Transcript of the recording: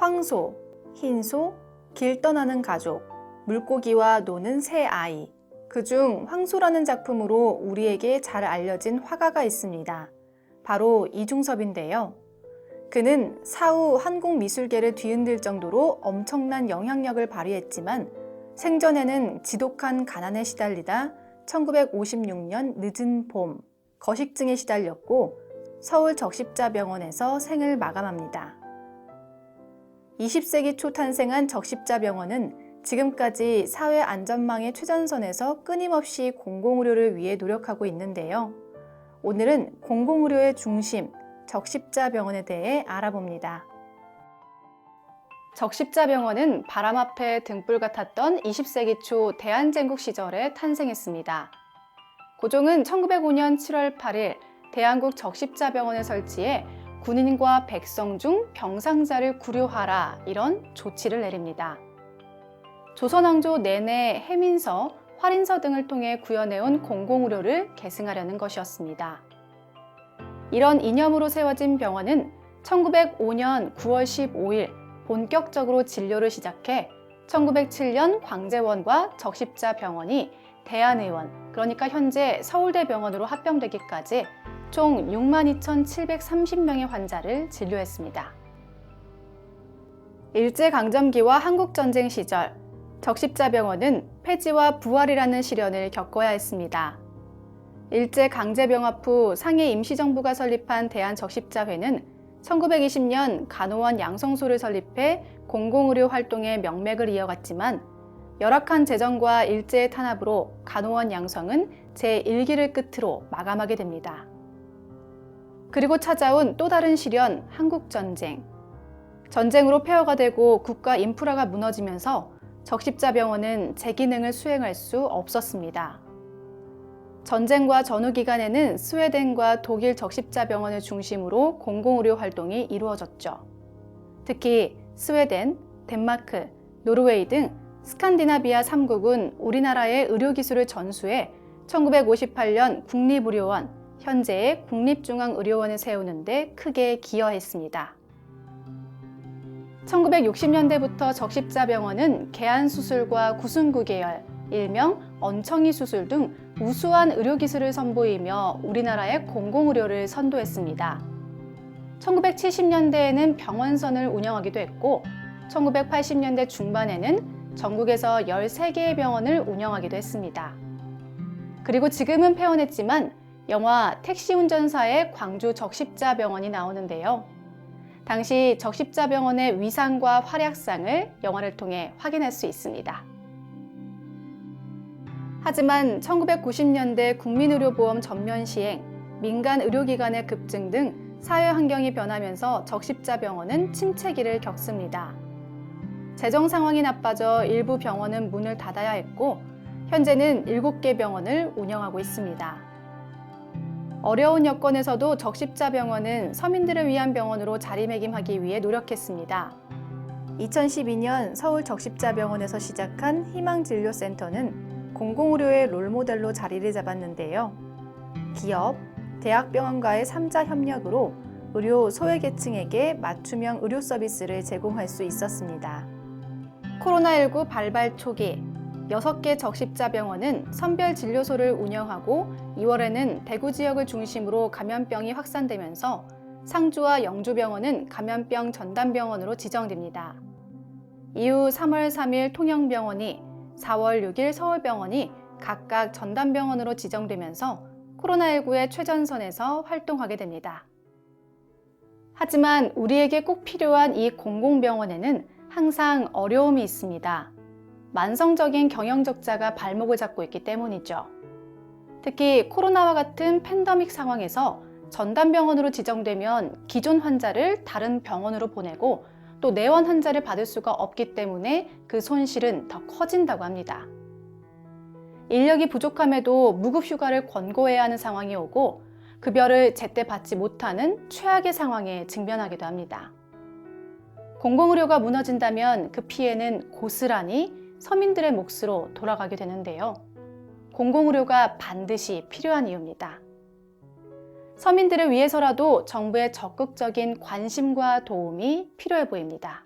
황소, 흰소, 길 떠나는 가족, 물고기와 노는 새 아이. 그중 황소라는 작품으로 우리에게 잘 알려진 화가가 있습니다. 바로 이중섭인데요. 그는 사후 한국 미술계를 뒤흔들 정도로 엄청난 영향력을 발휘했지만 생전에는 지독한 가난에 시달리다 1956년 늦은 봄 거식증에 시달렸고 서울 적십자병원에서 생을 마감합니다. 20세기 초 탄생한 적십자병원은 지금까지 사회 안전망의 최전선에서 끊임없이 공공의료를 위해 노력하고 있는데요. 오늘은 공공의료의 중심, 적십자병원에 대해 알아봅니다. 적십자병원은 바람 앞에 등불 같았던 20세기 초 대한제국 시절에 탄생했습니다. 고종은 1905년 7월 8일 대한국 적십자병원을 설치해 군인과 백성 중 병상자를 구료하라 이런 조치를 내립니다. 조선왕조 내내 해민서, 활인서 등을 통해 구현해온 공공의료를 계승하려는 것이었습니다. 이런 이념으로 세워진 병원은 1905년 9월 15일 본격적으로 진료를 시작해 1907년 광제원과 적십자병원이 대한의원, 그러니까 현재 서울대병원으로 합병되기까지 총 62,730명의 환자를 진료했습니다. 일제강점기와 한국전쟁 시절 적십자병원은 폐지와 부활이라는 시련을 겪어야 했습니다. 일제강제병합 후 상해 임시정부가 설립한 대한적십자회는 1920년 간호원 양성소를 설립해 공공의료 활동에 명맥을 이어갔지만 열악한 재정과 일제의 탄압으로 간호원 양성은 제1기를 끝으로 마감하게 됩니다. 그리고 찾아온 또 다른 시련, 한국전쟁. 전쟁으로 폐허가 되고 국가 인프라가 무너지면서 적십자병원은 제 기능을 수행할 수 없었습니다. 전쟁과 전후 기간에는 스웨덴과 독일 적십자병원을 중심으로 공공의료 활동이 이루어졌죠. 특히 스웨덴, 덴마크, 노르웨이 등 스칸디나비아 3국은 우리나라의 의료기술을 전수해 1958년 국립의료원, 현재의 국립중앙의료원을 세우는 데 크게 기여했습니다. 1960년대부터 적십자병원은 개안수술과 구순구 계열, 일명 언청이 수술 등 우수한 의료기술을 선보이며 우리나라의 공공의료를 선도했습니다. 1970년대에는 병원선을 운영하기도 했고 1980년대 중반에는 전국에서 13개의 병원을 운영하기도 했습니다. 그리고 지금은 폐원했지만 영화 택시운전사의 광주 적십자병원이 나오는데요. 당시 적십자병원의 위상과 활약상을 영화를 통해 확인할 수 있습니다. 하지만 1990년대 국민의료보험 전면 시행, 민간 의료기관의 급증 등 사회 환경이 변하면서 적십자병원은 침체기를 겪습니다. 재정 상황이 나빠져 일부 병원은 문을 닫아야 했고 현재는 7개 병원을 운영하고 있습니다. 어려운 여건에서도 적십자병원은 서민들을 위한 병원으로 자리매김하기 위해 노력했습니다. 2012년 서울 적십자병원에서 시작한 희망진료센터는 공공의료의 롤모델로 자리를 잡았는데요. 기업, 대학병원과의 3자 협력으로 의료 소외계층에게 맞춤형 의료 서비스를 제공할 수 있었습니다. 코로나19 발발 초기 6개 적십자병원은 선별진료소를 운영하고 2월에는 대구 지역을 중심으로 감염병이 확산되면서 상주와 영주병원은 감염병 전담병원으로 지정됩니다. 이후 3월 3일 통영병원이, 4월 6일 서울병원이 각각 전담병원으로 지정되면서 코로나19의 최전선에서 활동하게 됩니다. 하지만 우리에게 꼭 필요한 이 공공병원에는 항상 어려움이 있습니다. 만성적인 경영적자가 발목을 잡고 있기 때문이죠. 특히 코로나와 같은 팬데믹 상황에서 전담병원으로 지정되면 기존 환자를 다른 병원으로 보내고 또 내원 환자를 받을 수가 없기 때문에 그 손실은 더 커진다고 합니다. 인력이 부족함에도 무급휴가를 권고해야 하는 상황이 오고 급여를 제때 받지 못하는 최악의 상황에 직면하기도 합니다. 공공의료가 무너진다면 그 피해는 고스란히 서민들의 몫으로 돌아가게 되는데요. 공공의료가 반드시 필요한 이유입니다. 서민들을 위해서라도 정부의 적극적인 관심과 도움이 필요해 보입니다.